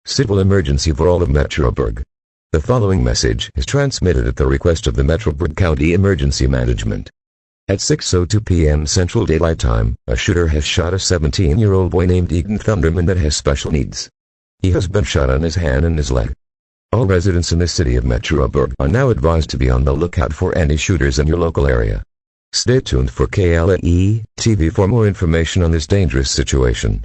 Civil emergency for all of Metroburg. The following message is transmitted at the request of the Metroburg County Emergency Management. At 6:02 p.m. Central Daylight Time, a shooter has shot a 17-year-old boy named Ethan Thunderman that has special needs. He has been shot on his hand and his leg. All residents in the city of Metroburg are now advised to be on the lookout for any shooters in your local area. Stay tuned for KLAE TV for more information on this dangerous situation.